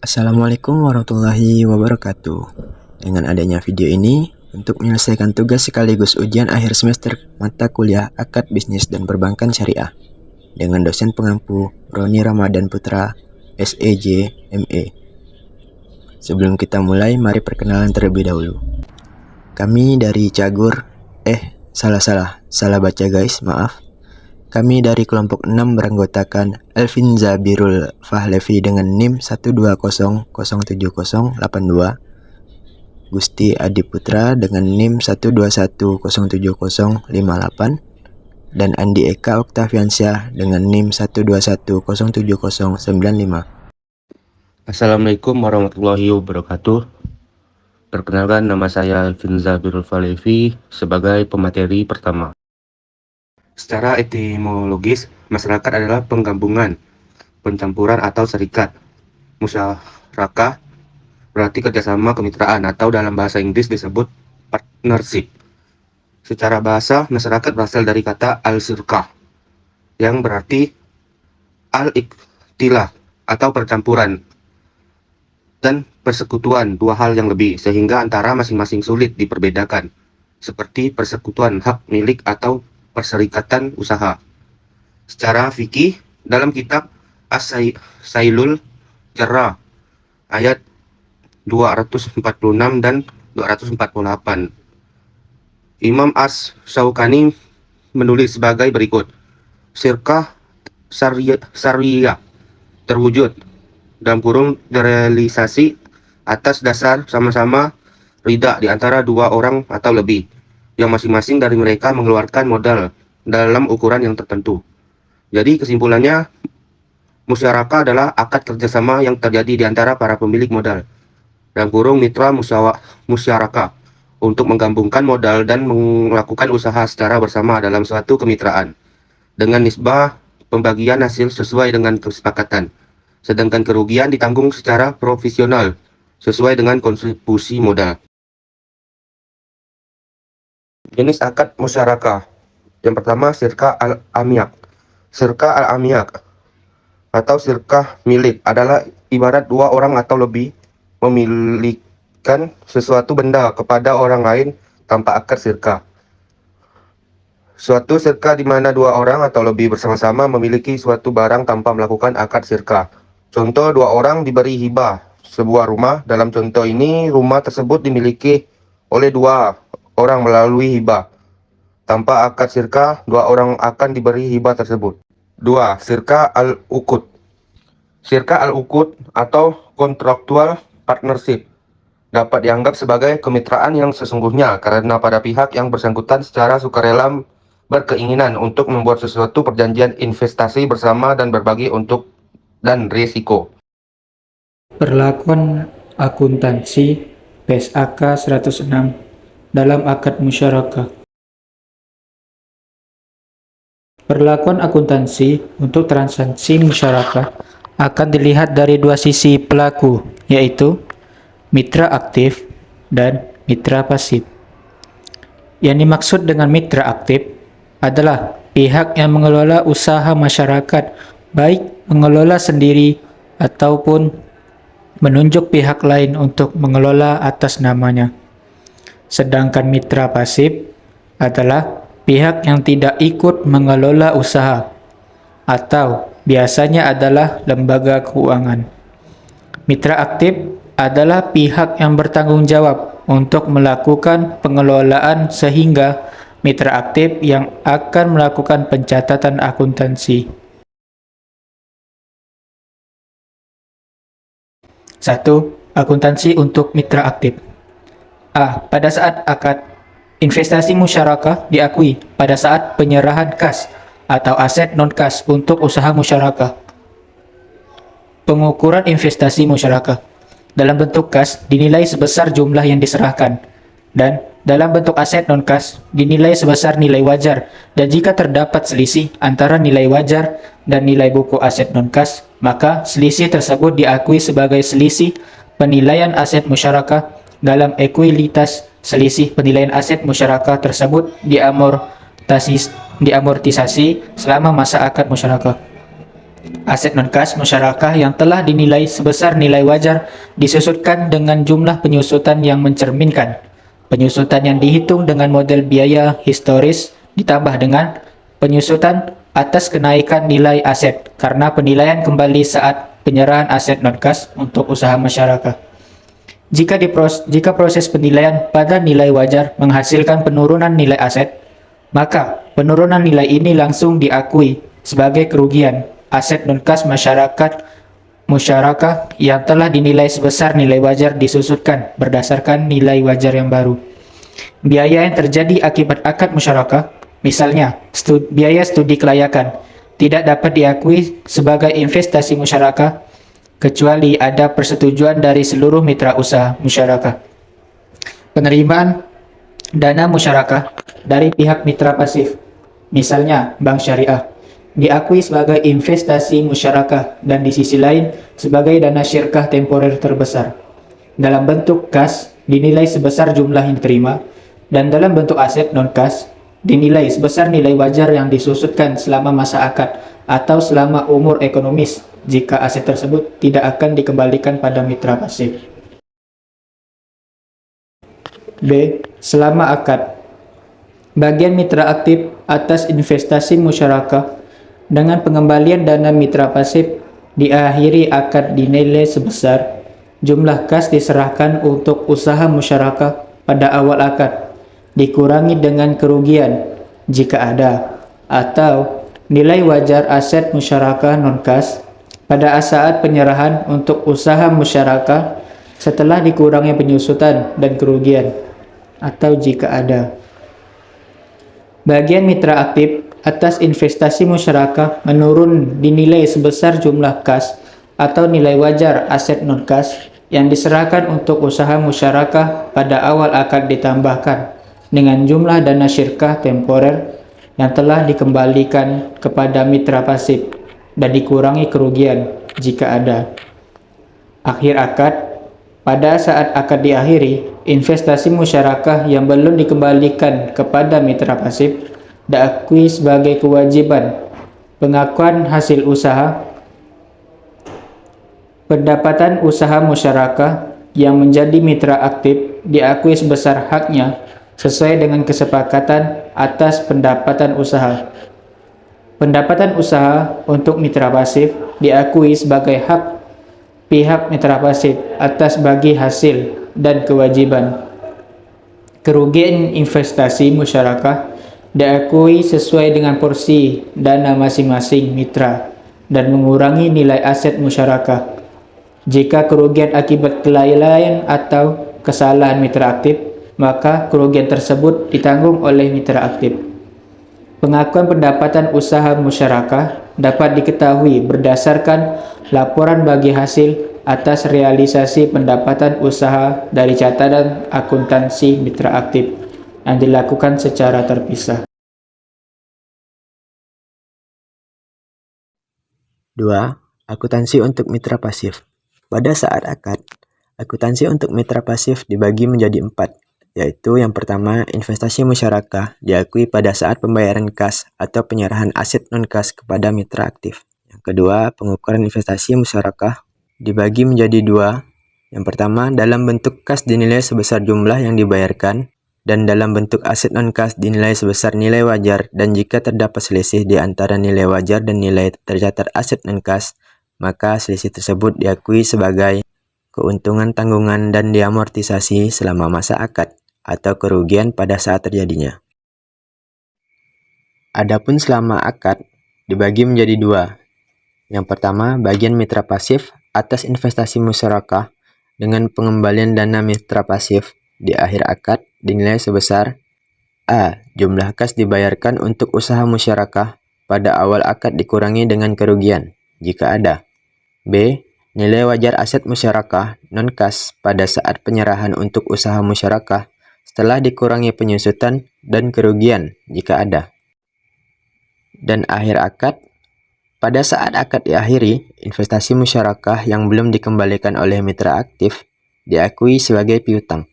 Assalamualaikum warahmatullahi wabarakatuh. Dengan adanya video ini, untuk menyelesaikan tugas sekaligus ujian akhir semester mata kuliah Akad Bisnis dan Perbankan Syariah dengan dosen pengampu Roni Ramadan Putra, SEJ, ME. Sebelum kita mulai, mari perkenalan terlebih dahulu. Kami dari Cagur, salah baca guys, maaf. Kami dari kelompok 6 beranggotakan Elvin Zabirul Fahlevi dengan NIM 120070082, Gusti Adi Putra dengan NIM 121070058, dan Andi Eka Oktaviansyah dengan NIM 121070095. Assalamualaikum warahmatullahi wabarakatuh. Perkenalkan, nama saya Elvin Zabirul Fahlevi sebagai pemateri pertama. Secara etimologis, masyarakat adalah penggabungan, pencampuran atau serikat. Musyarakah berarti kerjasama, kemitraan, atau dalam bahasa Inggris disebut partnership. Secara bahasa, masyarakat berasal dari kata al-syirkah, yang berarti al-ikhtilaf atau percampuran, dan persekutuan, dua hal yang lebih, sehingga antara masing-masing sulit diperbedakan, seperti persekutuan hak milik atau perserikatan usaha. Secara fikih, dalam kitab As-Sailul Jarrah ayat 246 dan 248, Imam As-Syaukani menulis sebagai berikut: syirkah syariah terwujud dalam kurung direalisasi atas dasar sama-sama ridha di antara dua orang atau lebih, yang masing-masing dari mereka mengeluarkan modal dalam ukuran yang tertentu. Jadi kesimpulannya, musyarakah adalah akad kerjasama yang terjadi di antara para pemilik modal, dalam kurung mitra musyarakah, untuk menggabungkan modal dan melakukan usaha secara bersama dalam suatu kemitraan, dengan nisbah pembagian hasil sesuai dengan kesepakatan, sedangkan kerugian ditanggung secara profesional sesuai dengan kontribusi modal. Jenis akad musyarakah. Yang pertama, syirkah al-amyak. Syirkah al-amyak atau syirkah milik adalah ibarat dua orang atau lebih memilikan sesuatu benda kepada orang lain tanpa akad syirkah. Suatu syirkah di mana dua orang atau lebih bersama-sama memiliki suatu barang tanpa melakukan akad syirkah. Contoh, dua orang diberi hibah sebuah rumah. Dalam contoh ini, rumah tersebut dimiliki oleh dua orang melalui hibah. Tanpa akad syirkah, dua orang akan diberi hibah tersebut. 2. Syirkah al-uqud. Syirkah al-uqud atau contractual partnership dapat dianggap sebagai kemitraan yang sesungguhnya karena pada pihak yang bersangkutan secara sukarela berkeinginan untuk membuat sesuatu perjanjian investasi bersama dan berbagi untuk dan risiko. Perlakuan akuntansi PSAK 106 dalam akad musyarakah. Perlakuan akuntansi untuk transaksi musyarakah akan dilihat dari dua sisi pelaku, yaitu mitra aktif dan mitra pasif. Yang dimaksud dengan mitra aktif adalah pihak yang mengelola usaha masyarakat, baik mengelola sendiri ataupun menunjuk pihak lain untuk mengelola atas namanya. Sedangkan mitra pasif adalah pihak yang tidak ikut mengelola usaha atau biasanya adalah lembaga keuangan. Mitra aktif adalah pihak yang bertanggung jawab untuk melakukan pengelolaan, sehingga mitra aktif yang akan melakukan pencatatan akuntansi. 1. Akuntansi untuk mitra aktif. A. Pada saat akad investasi musyarakah diakui pada saat penyerahan kas atau aset non-kas untuk usaha musyarakah. Pengukuran investasi musyarakah dalam bentuk kas dinilai sebesar jumlah yang diserahkan, dan dalam bentuk aset non-kas dinilai sebesar nilai wajar, dan jika terdapat selisih antara nilai wajar dan nilai buku aset non-kas, maka selisih tersebut diakui sebagai selisih penilaian aset musyarakah. Dalam ekualitas selisih penilaian aset musyarakah tersebut diamortisasi selama masa akad musyarakah. Aset non-kas musyarakah yang telah dinilai sebesar nilai wajar disusutkan dengan jumlah penyusutan yang mencerminkan. Penyusutan yang dihitung dengan model biaya historis ditambah dengan penyusutan atas kenaikan nilai aset karena penilaian kembali saat penyerahan aset non-kas untuk usaha masyarakat. Jika proses penilaian pada nilai wajar menghasilkan penurunan nilai aset, maka penurunan nilai ini langsung diakui sebagai kerugian aset non-kas musyarakah yang telah dinilai sebesar nilai wajar disusutkan berdasarkan nilai wajar yang baru. Biaya yang terjadi akibat akad musyarakah, misalnya biaya studi kelayakan, tidak dapat diakui sebagai investasi musyarakah kecuali ada persetujuan dari seluruh mitra usaha musyarakah. Penerimaan dana musyarakah dari pihak mitra pasif, misalnya bank syariah, diakui sebagai investasi musyarakah dan di sisi lain sebagai dana syirkah temporer terbesar. Dalam bentuk kas dinilai sebesar jumlah yang diterima, dan dalam bentuk aset non-kas dinilai sebesar nilai wajar yang disusutkan selama masa akad atau selama umur ekonomis jika aset tersebut tidak akan dikembalikan pada mitra pasif. B. Selama akad, bagian mitra aktif atas investasi musyarakah dengan pengembalian dana mitra pasif diakhiri akad dinilai sebesar jumlah kas diserahkan untuk usaha musyarakah pada awal akad, dikurangi dengan kerugian jika ada, atau nilai wajar aset musyarakah non-kas pada saat penyerahan untuk usaha musyarakah setelah dikurangi penyusutan dan kerugian, atau jika ada. Bagian mitra aktif atas investasi musyarakah menurun dinilai sebesar jumlah kas atau nilai wajar aset non-kas yang diserahkan untuk usaha musyarakah pada awal akad ditambahkan dengan jumlah dana syirkah temporer yang telah dikembalikan kepada mitra pasif dan dikurangi kerugian jika ada. Akhir akad, pada saat akad diakhiri, investasi musyarakah yang belum dikembalikan kepada mitra pasif diakui sebagai kewajiban pengakuan hasil usaha. Pendapatan usaha musyarakah yang menjadi mitra aktif diakui sebesar haknya sesuai dengan kesepakatan atas pendapatan usaha. Pendapatan usaha untuk mitra pasif diakui sebagai hak pihak mitra pasif atas bagi hasil dan kewajiban. Kerugian investasi musyarakah diakui sesuai dengan porsi dana masing-masing mitra dan mengurangi nilai aset musyarakah. Jika kerugian akibat kelalaian atau kesalahan mitra aktif, maka kerugian tersebut ditanggung oleh mitra aktif. Pengakuan pendapatan usaha musyarakah dapat diketahui berdasarkan laporan bagi hasil atas realisasi pendapatan usaha dari catatan akuntansi mitra aktif yang dilakukan secara terpisah. 2. Akuntansi untuk mitra pasif. Pada saat akad, akuntansi untuk mitra pasif dibagi menjadi 4, yaitu yang pertama, investasi musyarakah diakui pada saat pembayaran kas atau penyerahan aset non-kas kepada mitra aktif. Yang kedua, pengukuran investasi musyarakah dibagi menjadi 2. Yang pertama, dalam bentuk kas dinilai sebesar jumlah yang dibayarkan, dan dalam bentuk aset non-kas dinilai sebesar nilai wajar, dan jika terdapat selisih di antara nilai wajar dan nilai tercatat aset non-kas, maka selisih tersebut diakui sebagai keuntungan tanggungan dan diamortisasi selama masa akad atau kerugian pada saat terjadinya. Adapun selama akad dibagi menjadi 2. Yang pertama, bagian mitra pasif atas investasi musyarakah dengan pengembalian dana mitra pasif di akhir akad dinilai sebesar A. Jumlah kas dibayarkan untuk usaha musyarakah pada awal akad dikurangi dengan kerugian, jika ada. B. Nilai wajar aset musyarakah non-kas pada saat penyerahan untuk usaha musyarakah setelah dikurangi penyusutan dan kerugian, jika ada. Dan akhir akad, pada saat akad diakhiri, investasi musyarakah yang belum dikembalikan oleh mitra aktif diakui sebagai piutang.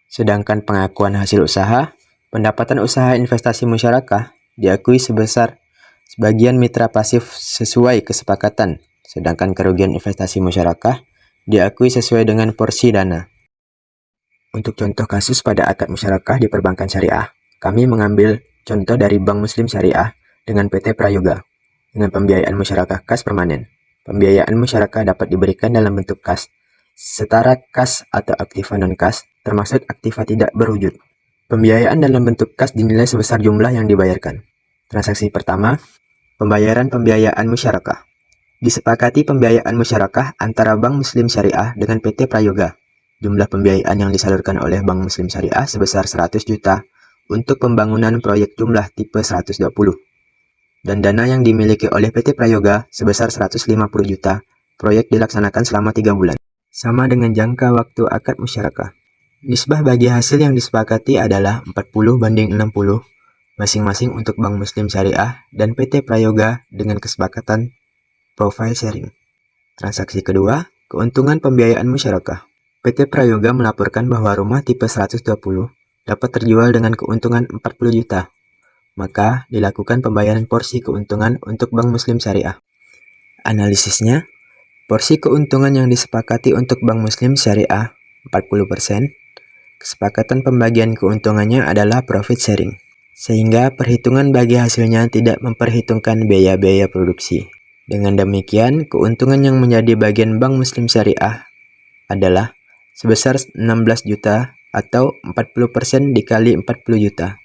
Sedangkan pengakuan hasil usaha, pendapatan usaha investasi musyarakah diakui sebesar Sebagian mitra pasif sesuai kesepakatan, sedangkan kerugian investasi musyarakah diakui sesuai dengan porsi dana. Untuk contoh kasus pada akad musyarakah di perbankan syariah, kami mengambil contoh dari Bank Muslim Syariah dengan PT Prayoga dengan pembiayaan musyarakah kas permanen. Pembiayaan musyarakah dapat diberikan dalam bentuk kas, setara kas atau aktiva non-kas, termasuk aktiva tidak berwujud. Pembiayaan dalam bentuk kas dinilai sebesar jumlah yang dibayarkan. Transaksi pertama, pembayaran pembiayaan musyarakah. Disepakati pembiayaan musyarakah antara Bank Muslim Syariah dengan PT Prayoga. Jumlah pembiayaan yang disalurkan oleh Bank Muslim Syariah sebesar 100 juta untuk pembangunan proyek jumlah tipe 120. Dan dana yang dimiliki oleh PT Prayoga sebesar 150 juta, proyek dilaksanakan selama 3 bulan. Sama dengan jangka waktu akad musyarakah. Nisbah bagi hasil yang disepakati adalah 40/60, masing-masing untuk Bank Muslim Syariah dan PT Prayoga dengan kesepakatan profile sharing. Transaksi kedua, keuntungan pembiayaan musyarakah. PT Prayoga melaporkan bahwa rumah tipe 120 dapat terjual dengan keuntungan 40 juta. Maka dilakukan pembayaran porsi keuntungan untuk Bank Muslim Syariah. Analisisnya, porsi keuntungan yang disepakati untuk Bank Muslim Syariah 40%, kesepakatan pembagian keuntungannya adalah profit sharing, sehingga perhitungan bagi hasilnya tidak memperhitungkan biaya-biaya produksi. Dengan demikian, keuntungan yang menjadi bagian Bank Muslim Syariah adalah sebesar 16 juta atau 40% dikali 40 juta.